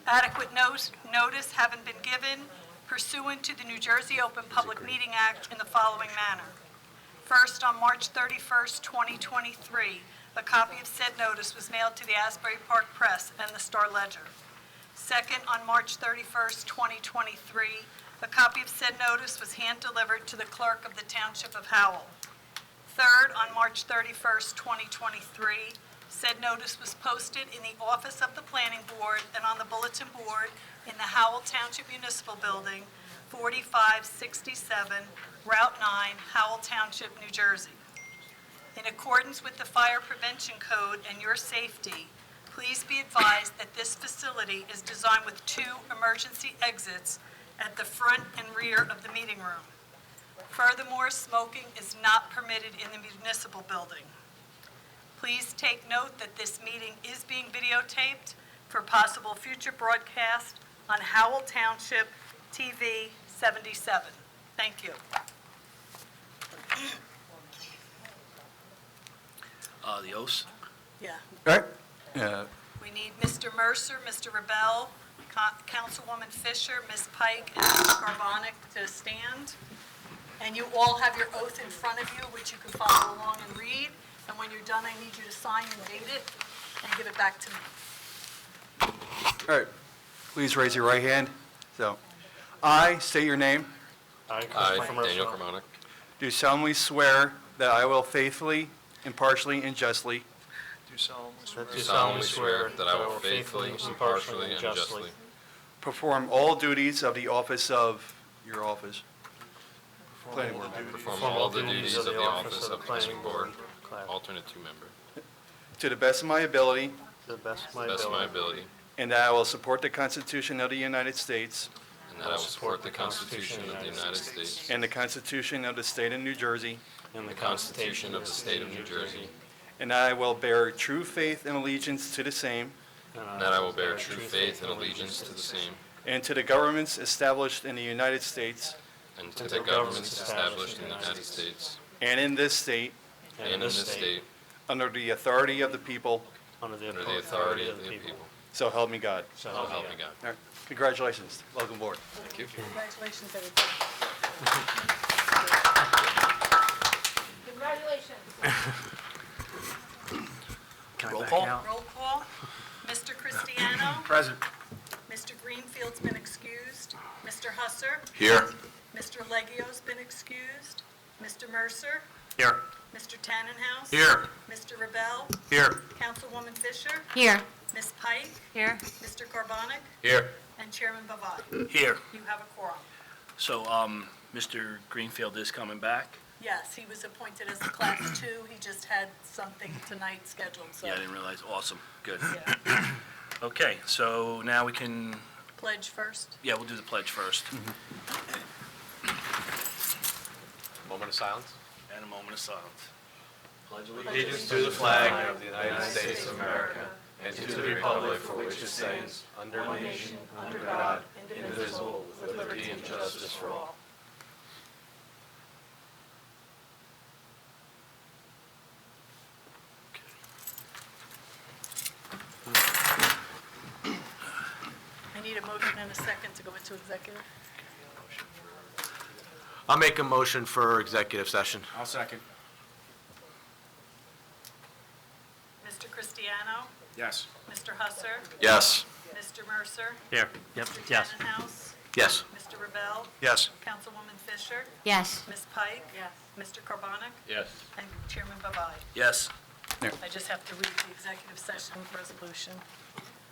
Adequate notice having been given pursuant to the New Jersey Open Public Meeting Act in the following manner. First, on March 31st, 2023, a copy of said notice was mailed to the Asbury Park Press and the Star-Ledger. Second, on March 31st, 2023, a copy of said notice was hand-delivered to the clerk of the Township of Howell. Third, on March 31st, 2023, said notice was posted in the office of the Planning Board and on the bulletin board in the Howell Township Municipal Building, 4567 Route 9, Howell Township, New Jersey. In accordance with the Fire Prevention Code and your safety, please be advised that this facility is designed with 2 emergency exits at the front and rear of the meeting room. Furthermore, smoking is not permitted in the municipal building. Please take note that this meeting is being videotaped for possible future broadcast on Howell Township TV 77. Thank you. The oaths. Yeah. All right. We need Mr. Mercer, Mr. Rebel, Councilwoman Fisher, Ms. Pike, and Mr. Carbonic to stand. And you all have your oath in front of you, which you can follow along and read. And when you're done, I need you to sign and date it and give it back to me. All right. Please raise your right hand. So, I state your name. I, Daniel Carmonic, Do solemnly swear that I will faithfully, impartially, and justly do solemnly swear that I will faithfully, impartially, and justly perform all duties of the office of your office. Planning Board member. perform all the duties of the office of Planning Board, alternate 2 member, To the best of my ability, to the best of my ability, and that I will support the Constitution of the United States and that I will support the Constitution of the United States and the Constitution of the State of New Jersey, and the Constitution of the State of New Jersey, and that I will bear true faith and allegiance to the same and that I will bear true faith and allegiance to the same, and to the governments established in the United States and to the governments established in the United States and in this state and in this state, under the authority of the people, under the authority of the people. so help me God. So help me God. All right. Congratulations. Welcome aboard. Thank you. Congratulations, everybody. Congratulations. Roll call. Roll call. Mr. Cristiano. Present. Mr. Greenfield's been excused. Mr. Husser. Here. Mr. Leggio's been excused. Mr. Mercer. Here. Mr. Tannenhouse. Here. Mr. Rebel. Here. Councilwoman Fisher. Here. Ms. Pike. Here. Mr. Carbonic. Here. And Chairman Bavai. Here. You have a quorum. So, Mr. Greenfield is coming back. Yes, he was appointed as a Class 2. He just had something tonight scheduled, so. Yeah, I didn't realize. Awesome. Good. Yeah. Okay, so now we can, Pledge first. yeah, we'll do the pledge first. Moment of silence. And a moment of silence. Allegiance to the flag of the United States of America and to the republic for which it stands, one nation, under God, indivisible, with liberty and justice for all. I need a motion and a second to go into executive. I'll make a motion for executive session. I'll second. Mr. Cristiano. Yes. Mr. Husser. Yes. Mr. Mercer. Here. Yep. Mr. Yes. Tannenhouse. Yes. Mr. Rebel. Yes. Councilwoman Fisher. Yes. Ms. Pike. Yes. Mr. Carbonic. Yes. And Chairman Bavai. Yes. I just have to read the executive session resolution.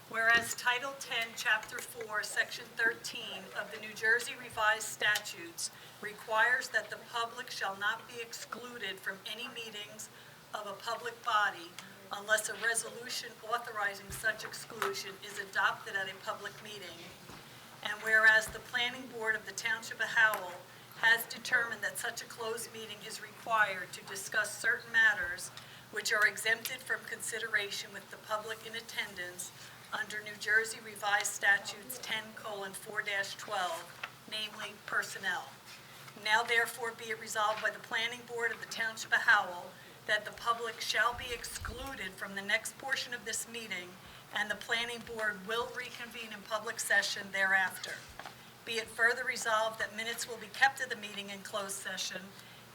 Whereas Title 10, Chapter 4, Section 13 of the New Jersey Revised Statutes requires that the public shall not be excluded from any meetings of a public body unless a resolution authorizing such exclusion is adopted at a public meeting. And whereas the Planning Board of the Township of Howell has determined that such a closed meeting is required to discuss certain matters which are exempted from consideration with the public in attendance under New Jersey Revised Statutes 10:4-12, namely personnel. Now therefore be it resolved by the Planning Board of the Township of Howell that the public shall be excluded from the next portion of this meeting and the planning board will reconvene in public session thereafter. Be it further resolved that minutes will be kept of the meeting in closed session,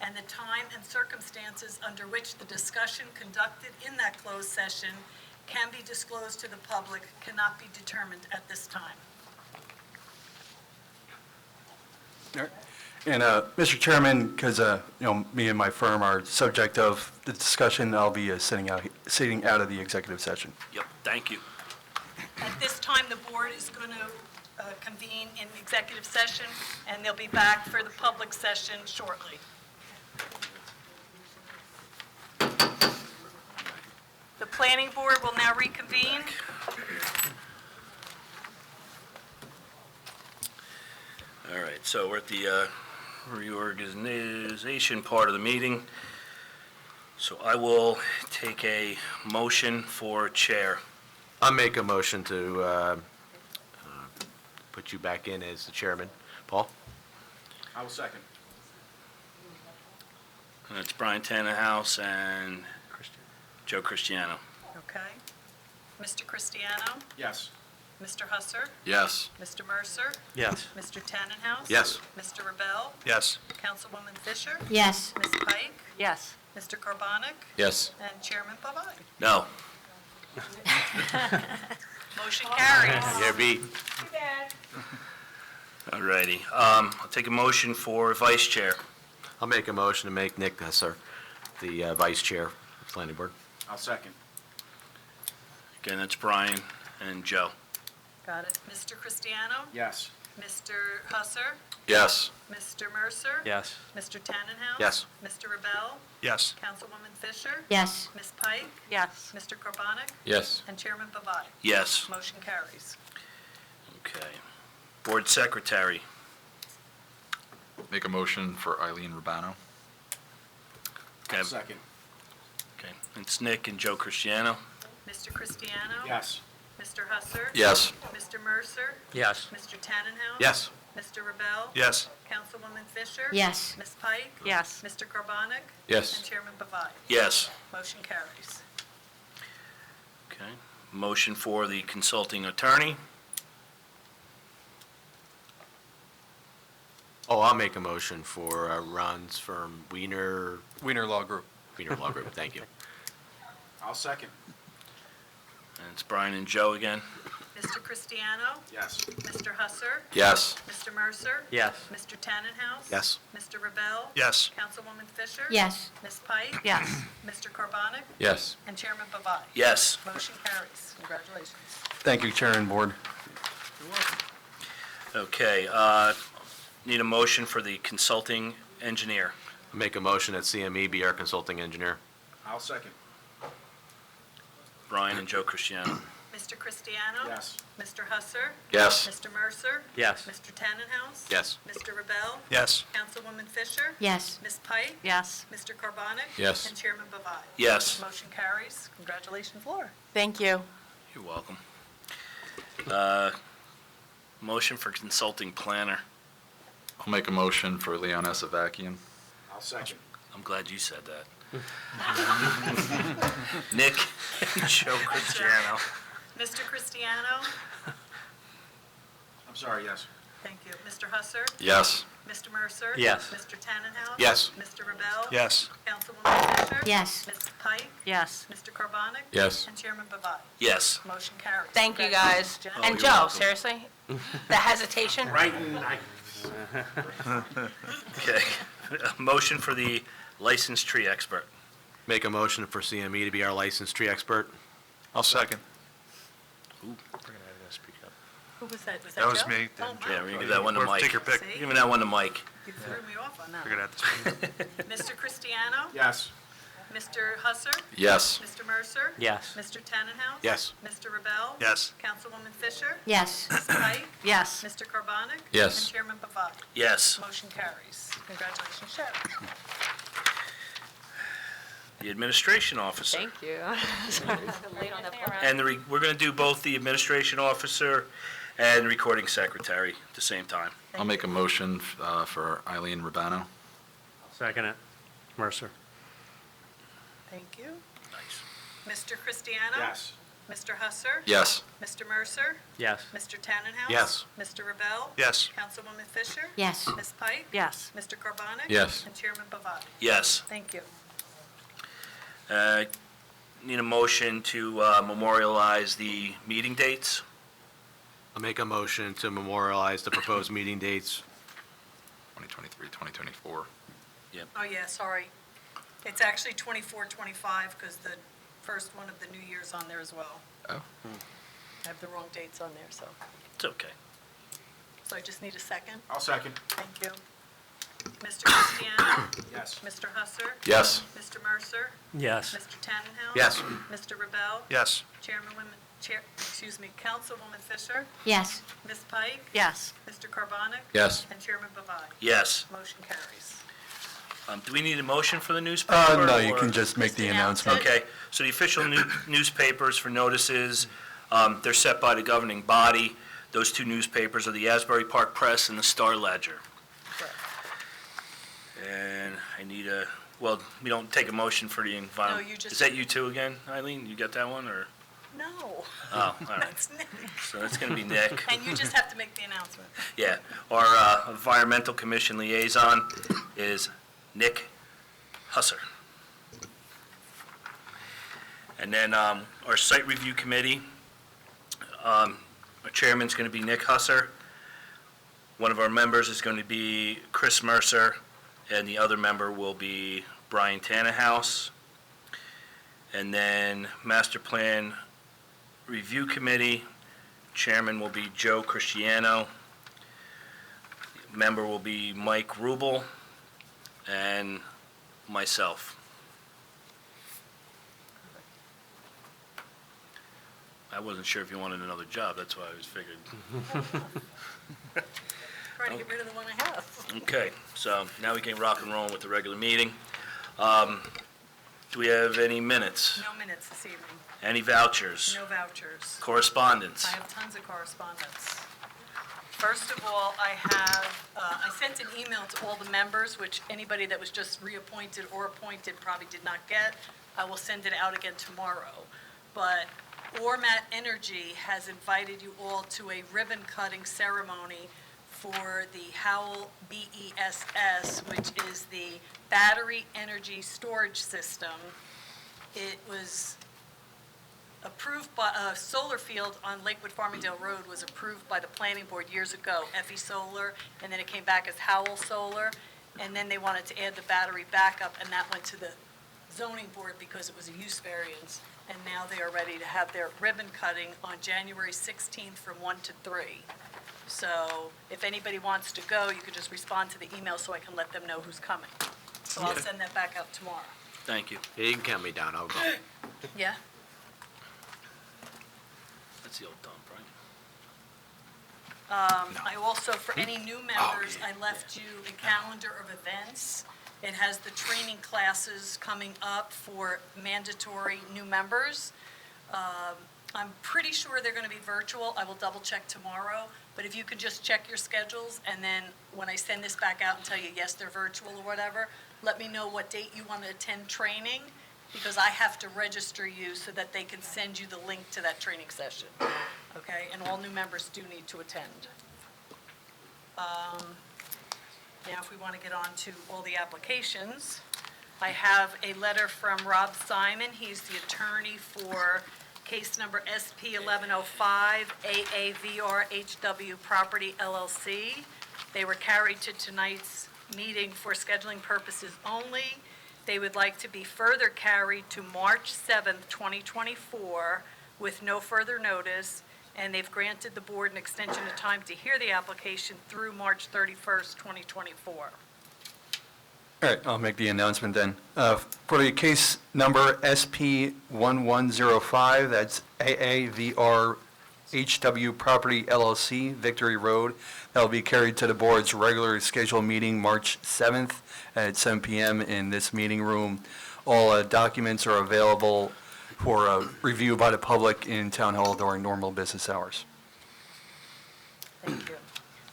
and the time and circumstances under which the discussion conducted in that closed session can be disclosed to the public cannot be determined at this time. All right. And, Mr. Chairman, because, me and my firm are subject of the discussion, I'll be sitting out of the executive session. Yep, thank you. At this time, the board is going to convene in executive session, and they'll be back for the public session shortly. The planning board will now reconvene. All right, so we're at the reorganization part of the meeting. So I will take a motion for chair. I'll make a motion to put you back in as the chairman. Paul? I will second. And it's Brian Tannenhouse and Joe Cristiano. Okay. Mr. Cristiano? Yes. Mr. Husser? Yes. Mr. Mercer? Yes. Mr. Tannenhouse? Yes. Mr. Rebel? Yes. Councilwoman Fisher? Yes. Ms. Pike? Yes. Mr. Carbonic? Yes. And Chairman Pavai? No. Motion carries. You're beat. All righty. I'll take a motion for vice chair. I'll make a motion to make Nick Husser the vice chair of the planning board. I'll second. Again, that's Brian and Joe. Got it. Mr. Cristiano? Yes. Mr. Husser? Yes. Mr. Mercer? Yes. Mr. Tannenhouse? Yes. Mr. Rebel? Yes. Councilwoman Fisher? Yes. Ms. Pike? Yes. Mr. Carbonic? Yes. And Chairman Pavai? Yes. Motion carries. Okay. Board secretary. Make a motion for Eileen Urbano. Okay. Second. Okay. It's Nick and Joe Cristiano. Mr. Cristiano? Yes. Mr. Husser? Yes. Mr. Mercer? Yes. Mr. Tannenhouse? Yes. Mr. Rebel? Yes. Councilwoman Fisher? Yes. Ms. Pike? Yes. Mr. Carbonic? Yes. And Chairman Pavai? Yes. Motion carries. Okay. Motion for the consulting attorney. Oh, I'll make a motion for Ron's firm, Wiener Wiener Law Group. Law Group. Thank you. I'll second. And it's Brian and Joe again. Mr. Cristiano? Yes. Mr. Husser? Yes. Mr. Mercer? Yes. Mr. Tannenhouse? Yes. Mr. Rebel? Yes. Councilwoman Fisher? Yes. Ms. Pike? Yes. Mr. Carbonic? Yes. And Chairman Pavai? Yes. Motion carries. Congratulations. Thank you, Chair and Board. Okay. Need a motion for the consulting engineer. I'll make a motion that CME be our consulting engineer. I'll second. Brian and Joe Cristiano. Mr. Cristiano? Yes. Mr. Husser? Yes. Mr. Mercer? Yes. Mr. Tannenhouse? Yes. Mr. Rebel? Yes. Councilwoman Fisher? Yes. Ms. Pike? Yes. Mr. Carbonic? Yes. And Chairman Pavai? Yes. Motion carries. Congratulations, Laura. Thank you. You're welcome. Motion for consulting planner. I'll make a motion for Leon Esavakian. I'll second. I'm glad you said that. Nick and Joe Cristiano. Mr. Cristiano? I'm sorry, yes. Thank you. Mr. Husser? Yes. Mr. Mercer? Yes. Mr. Tannenhouse? Yes. Mr. Rebel? Yes. Councilwoman Fisher? Yes. Ms. Pike? Yes. Mr. Carbonic? Yes. And Chairman Pavai? Yes. Motion carries. Thank you, guys. Congratulations, Jen. And you're Joe, welcome. seriously? The hesitation? Okay. Motion for the licensed tree expert. Make a motion for CME to be our licensed tree expert. I'll second. Who was that? That was Joe? me, Oh, then my. Yeah, we can give that one to Or Mike. take your pick. See? Give that one to Mike. You threw me off on that. Figured out this. Mr. Cristiano? Yes. Mr. Husser? Yes. Mr. Mercer? Yes. Mr. Tannenhouse? Yes. Mr. Rebel? Yes. Councilwoman Fisher? Yes. Ms. Pike? Yes. Mr. Carbonic? Yes. And Chairman Pavai? Yes. Motion carries. Congratulations, Sharon. The administration officer. Thank you. And we're going to do both the administration officer and recording secretary at the same time. I'll make a motion for Eileen Urbano. Second it. Mercer. Thank you. Nice. Mr. Cristiano? Yes. Mr. Husser? Yes. Mr. Mercer? Yes. Mr. Tannenhouse? Yes. Mr. Rebel? Yes. Councilwoman Fisher? Yes. Ms. Pike? Yes. Mr. Carbonic? Yes. And Chairman Bavati? Yes. Thank you. Need a motion to memorialize the meeting dates? I'll make a motion to memorialize the proposed meeting dates. 2023, 2024. Oh, yeah, sorry. It's actually 24, 25, because the first one of the New Year's on there as well. Oh. I have the wrong dates on there, so. It's okay. So I just need a second. I'll second. Thank you. Mr. Cristiano? Yes. Mr. Husser? Yes. Mr. Mercer? Yes. Mr. Tannenhouse? Yes. Mr. Rebel? Yes. Councilwoman Fisher? Yes. Ms. Pike? Yes. Mr. Carbonic? Yes. And Chairman Bavati? Yes. Motion carries. Do we need a motion for the newspaper? No, you or- can just make the Just announce it. announcement. Okay, so the official newspapers for notices, they're set by the governing body. Those two newspapers are the Asbury Park Press and the Star Ledger. Correct. And I need well, we don't take a motion for the environment. No, you just- Is that you two again, Eileen? You got that one, or? No, Oh, all right. that's Nick. So that's going to be Nick. And you just have to make the announcement. Yeah. Our Environmental Commission liaison is Nick Husser. And then our Site Review Committee, our chairman's going to be Nick Husser. One of our members is going to be Chris Mercer, and the other member will be Brian Tannenhouse. And then Master Plan Review Committee, chairman will be Joe Cristiano. Member will be Mike Rubel and myself. I wasn't sure if you wanted another job, that's why I was figured. Trying to get rid of the one I have. Okay, so now we can rock and roll with the regular meeting. Do we have any minutes? No minutes this evening. Any vouchers? No vouchers. Correspondence? I have tons of correspondence. First of all, I sent an email to all the members, which anybody that was just reappointed or appointed probably did not get. I will send it out again tomorrow. But Ormat Energy has invited you all to a ribbon-cutting ceremony for the Howell BESS, which is the Battery Energy Storage System. It was approved by, a solar field on Lakewood Farmingdale Road was approved by the planning board years ago, FE Solar, and then it came back as Howell Solar, and then they wanted to add the battery backup, and that went to the zoning board because it was a use variance, and now they are ready to have their ribbon cutting on January 16th from 1 to 3. So if anybody wants to go, you could just respond to the email so I can let them know who's coming. So I'll Okay. send that back out tomorrow. Thank you. Yeah, you can count me down, I'll go. Yeah? That's the old dump, right? I also, for any new members, I left you a calendar of events. It has the training classes coming up for mandatory new members. I'm pretty sure they're going to be virtual. I will double-check tomorrow. But if you could just check your schedules, and then when I send this back out and tell you, yes, they're virtual or whatever, let me know what date you want to attend training, because I have to register you so that they can send you the link to that training session, okay? And all new members do need to attend. Now, if we want to get on to all the applications, I have a letter from Rob Simon. He's the attorney for case number SP 1105, AAVR HW Property LLC. They were carried to tonight's meeting for scheduling purposes only. They would like to be further carried to March 7th, 2024, with no further notice, and they've granted the board an extension of time to hear the application through March 31st, 2024. All right, I'll make the announcement then. For the case number SP 1105, that's AAVR HW Property LLC, Victory Road. That'll be carried to the board's regularly scheduled meeting March 7th at 7 p.m. in this meeting room. All documents are available for review by the public in Town Hall during normal business hours. Thank you.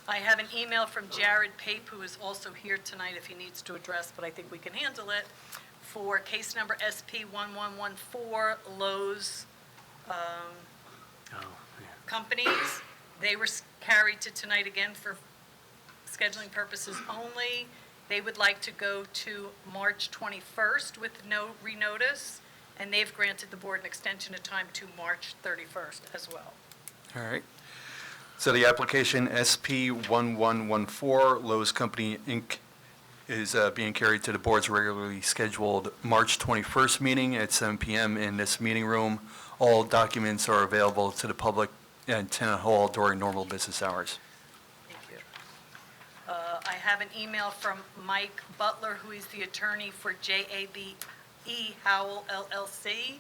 I have an email from Jared Pape, who is also here tonight if he needs to address, but I think we can handle it, for case number SP 1114, Lowe's companies. They were carried to tonight again for scheduling purposes only. They would like to go to March 21st with no renotice, and they've granted the board an extension of time to March 31st as well. All right. So the application SP 1114, Lowe's Company, Inc., is being carried to the board's regularly scheduled March 21st meeting at 7 PM in this meeting room. All documents are available to the public in Town Hall during normal business hours. Thank you. I have an email from Mike Butler, who is the attorney for JABE Howell LLC,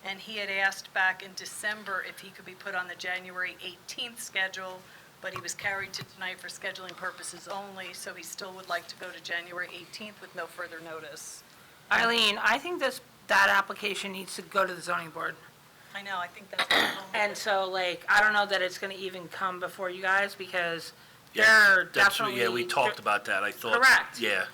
and he had asked back in December if he could be put on the January 18th schedule, but he was carried to tonight for scheduling purposes only, so he still would like to go to January 18th with no further notice. Eileen, I think that application needs to go to the zoning board. I know, I think that's what I'm home with. And so, like, I don't know that it's gonna even come before you guys, because Yeah, they're that's what- definitely. Yeah, we talked about that, I thought. Correct. Yeah.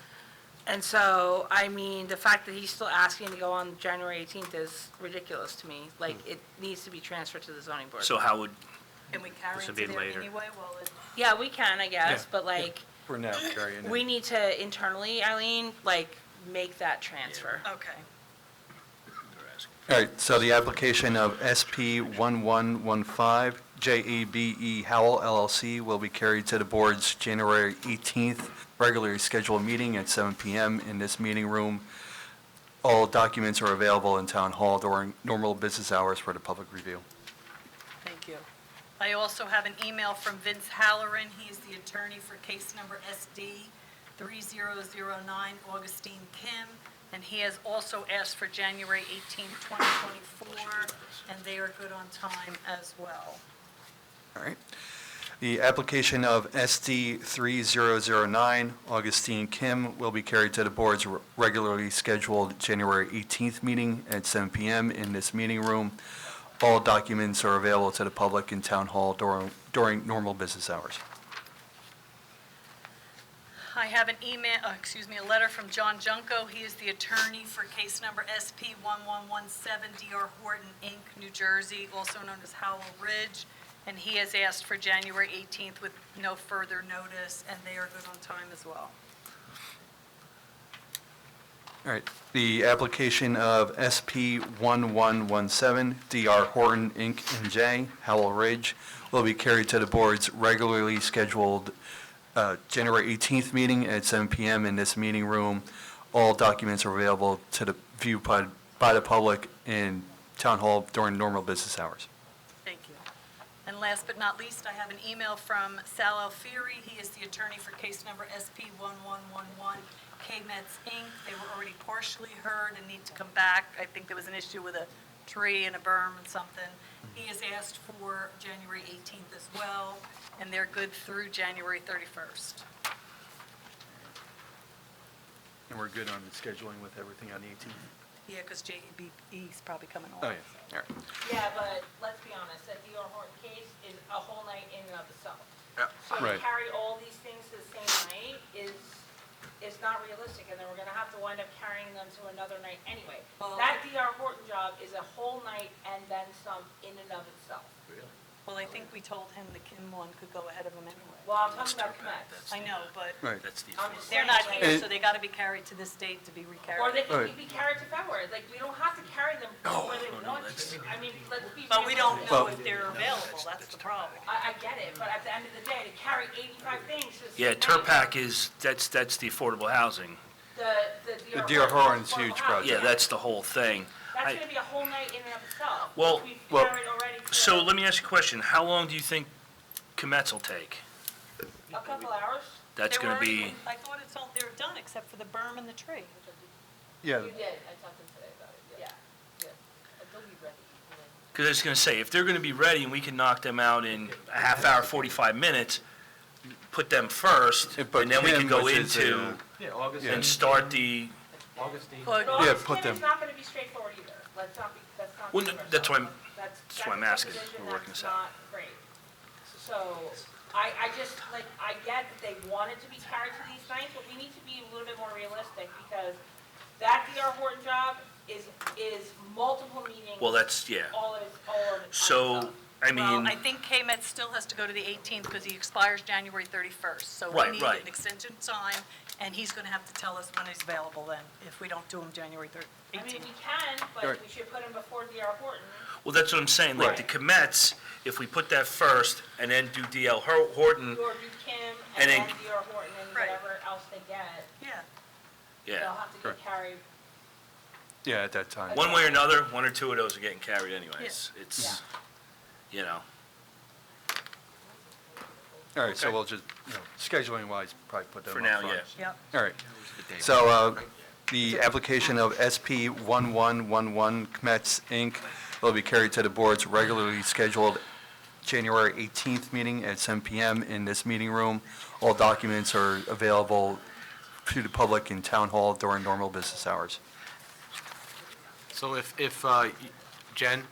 And so, I mean, the fact that he's still asking to go on January 18th is ridiculous to me. Like, it needs to be transferred to the zoning board. So how would, Can we carry This it would to be there later. anyway while it? Yeah, we can, I guess, Yeah. but like, For now, carrying it. we need to internally, Eileen, like, make that transfer. Okay. All right, so the application of SP 1115, JABE Howell LLC, will be carried to the board's January 18th regularly scheduled meeting at 7 PM in this meeting room. All documents are available in Town Hall during normal business hours for the public review. Thank you. I also have an email from Vince Halloran. He is the attorney for case number SD 3009, Augustine Kim, and he has also asked for January 18, 2024, and they are good on time as well. All right. The application of SD 3009, Augustine Kim, will be carried to the board's regularly scheduled January 18th meeting at 7 PM in this meeting room. All documents are available to the public in Town Hall during normal business hours. I have an a letter from John Junko. He is the attorney for case number SP 1117, D.R. Horton, Inc., New Jersey, also known as Howell Ridge, and he has asked for January 18th with no further notice, and they are good on time as well. All right. The application of SP 1117, D.R. Horton, Inc., and J., Howell Ridge, will be carried to the board's regularly scheduled January 18th meeting at 7 PM in this meeting room. All documents are available to the view by the public in Town Hall during normal business hours. Thank you. And last but not least, I have an email from Sal Alfieri. He is the attorney for case number SP 1111, K-Mets Inc. They were already partially heard and need to come back. I think there was an issue with a tree and a berm and something. He has asked for January 18th as well, and they're good through January 31st. And we're good on the scheduling with everything on the 18th? Yeah, because JBE is probably coming on. Oh, yeah. All right. Yeah, but let's be honest, that D.R. Horton case is a whole night in and of itself. So to Right. carry all these things to the same night is not realistic, and then we're gonna have to wind up carrying them to another night anyway. Well- That D.R. Horton job is a whole night and then some in and of itself. Well, I think we told him the Kim one could go ahead of him anyway. Well, I'm talking about Connect. I know, but Right. that's the, I'm just they're saying, not like- here, so they got to be carried to this date to be recarried. Or they Right. could be carried to February, like, we don't have to carry them where they want to. I mean, let's be. But we don't realistic. know if they're available, that's the problem. I get it, but at the end of the day, to carry 85 things to the yeah, same night, Turpac is, that's the affordable housing. The D.R. Horton's Affordable huge Housing, project. Yeah, that's the whole thing. That's I- gonna be a whole night in and of itself. Well- which we've well, carried already for So let me ask you a question. How long do you think Comets will take? a couple hours. That's They were going to already- be, I thought it's all, they were done except for the berm and the tree. Yeah. You did, I talked to him today about it, yeah. Yeah. They'll be ready. because I was going to say, if they're going to be ready and we can knock them out in a half hour, 45 minutes, put them first, But and then we can Kim, go which is, into Yeah, August. and start the, Augustine. Well, But Yeah, August put 10 them- is not gonna be straightforward either. Let's not be, that's not. Well, kid that's why I'm- ourselves. that's why I'm a asking. division We're working that's this out. not great. So, I just, like, I get that they wanted to be carried to these nights, but we need to be a little bit more realistic because that D.R. Horton job is multiple meetings. Well, that's, yeah. All of the time So, stuff. I Well, mean, I think KMET still has to go to the 18th because he expires January 31st. So we Right, need right. an extension time, and he's going to have to tell us when he's available then, if we don't do him January 18th. I mean, we can, but Right. we should put him before D.R. Horton. well, that's what I'm saying, like, the commets, if we put that first and then do D.L. Horton, Or do Kim And and then- then D.R. Horton and Right. whatever else they get. Yeah. They'll yeah. have to get carried. Yeah, at that time. One way or another, one or two of those are getting carried anyways. Yeah. It's, you know, All right, so Okay. we'll just, scheduling wise, probably put them for up now, front. yeah. Yep. All right. So the application of SP 1111 Kmetz, Inc. will be carried to the board's regularly scheduled January 18th meeting at 7 PM in this meeting room. All documents are available to the public in Town Hall during normal business hours. So if Jen,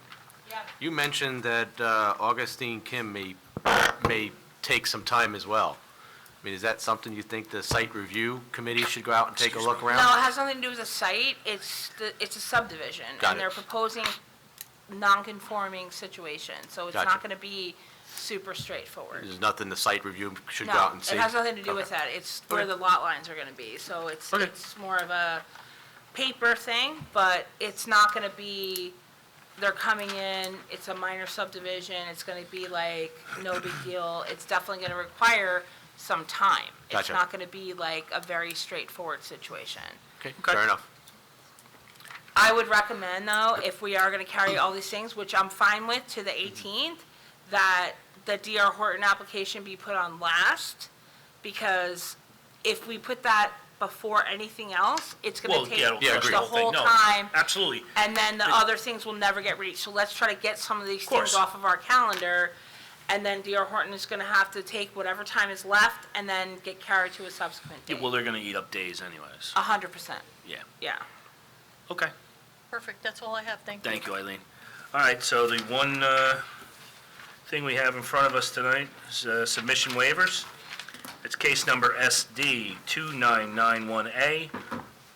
Yeah. you mentioned that Augustine Kim may take some time as well. I mean, is that something you think the site review committee should go out and take a look No, it around? has nothing to do with the site, it's a subdivision. Got And it. they're proposing non-conforming situation, so it's Gotcha. not gonna be super straightforward. There's nothing the site review should go out No, and see? it has nothing to do with Okay. that, it's where the lot lines are gonna be, so it's Okay. more of a paper thing, but it's not gonna be, they're coming in, it's a minor subdivision, it's gonna be like, no big deal, it's definitely gonna require some time. It's Gotcha. not gonna be like a very straightforward situation. Okay, fair enough. I would recommend, though, if we are gonna carry all these things, which I'm fine with, to the 18th, that the D.R. Horton application be put on last, because if we put that before anything else, it's gonna Well, take yeah, it'll Yeah, crush agreed. the the whole thing. whole No, time, absolutely. and then the other things will never get reached. So let's try to get some of these course. things off of our calendar, and then D.R. Horton is gonna have to take whatever time is left and then get carried to a subsequent Yeah, date. well, they're gonna eat up days anyways. 100%, Yeah, yeah. okay. Perfect, that's all I have, thank you. Thank you, Eileen. All right, so the one thing we have in front of us tonight is submission waivers. It's case number SD 2991A,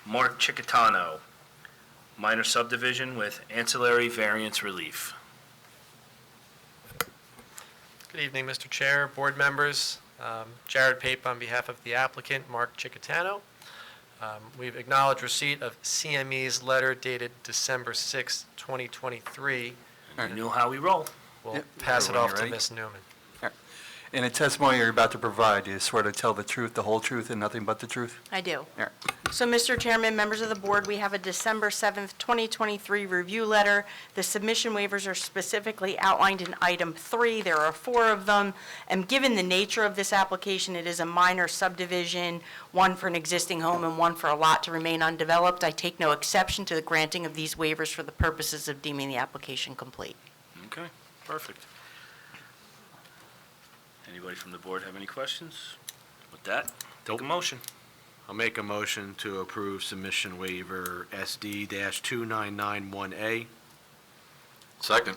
Mark Chickatano, minor subdivision with ancillary variance relief. Good evening, Mr. Chair, board members. Jared Pape on behalf of the applicant, Mark Chickatano. We've acknowledged receipt of CME's letter dated December 6, 2023. You know how we roll. We'll Yep. pass it When off you're to ready. Ms. Newman. In the testimony you're about to provide, do you swear to tell the truth, the whole truth, and nothing but the truth? I do. Yeah. So, Mr. Chairman, members of the board, we have a December 7th, 2023 review letter. The submission waivers are specifically outlined in item 3. There are 4 of them. And given the nature of this application, it is a minor subdivision, one for an existing home and one for a lot to remain undeveloped. I take no exception to the granting of these waivers for the purposes of deeming the application complete. Okay, perfect. Anybody from the board have any questions? With that, take a Nope. motion. I'll make a motion to approve submission waiver SD-2991A. Second.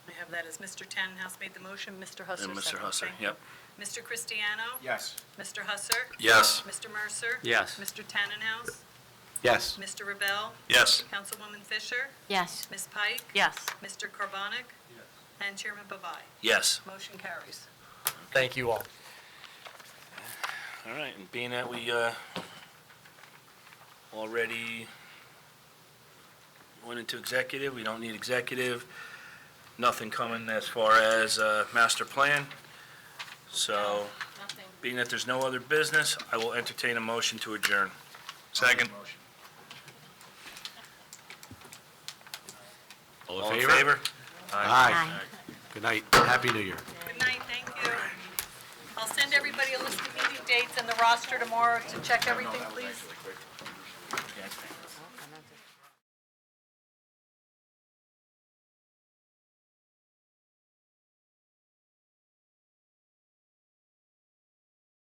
I have that as Mr. Tannenhouse made the motion, Mr. Husser And Mr. second. Husser, Thank you. yep. Mr. Cristiano? Yes. Mr. Husser? Yes. Mr. Mercer? Yes. Mr. Tannenhouse? Yes. Mr. Rebel? Yes. Councilwoman Fisher? Yes. Ms. Pike? Yes. Mr. Carbonek? And Chairman Bavai. Yes. Motion carries. Thank you all. All right, and being that we already went into executive, we don't need executive, nothing coming as far as master plan. So, Nothing. being that there's no other business, I will entertain a motion to adjourn. Second. All in favor? Aye. Good night. Happy New Year. Good night, thank you. I'll send everybody a list of meeting dates and the roster tomorrow to check everything, please.